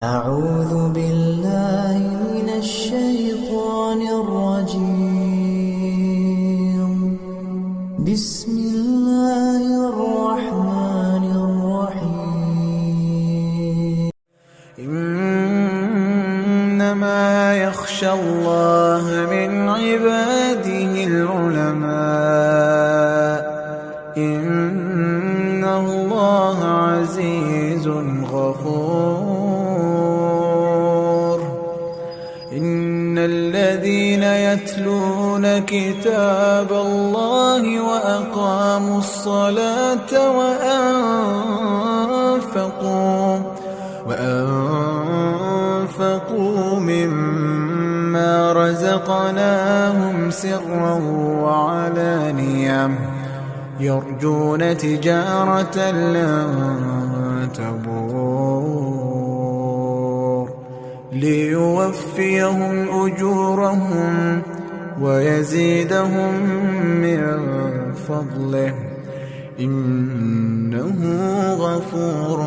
أعوذ بالله من الشيطان الرجيم. بسم الله الرحمن الرحيم. إنما يخشى الله من عباده العلماء. إن الله عزيز غفور. إن الذين يتلون كتاب الله وأقاموا الصلاة وأنفقوا مما رزقناهم سرا وعلانية يرجون تجارة لن تبور ليوفيهم أجورهم ويزيدهم من فضله إنه غفور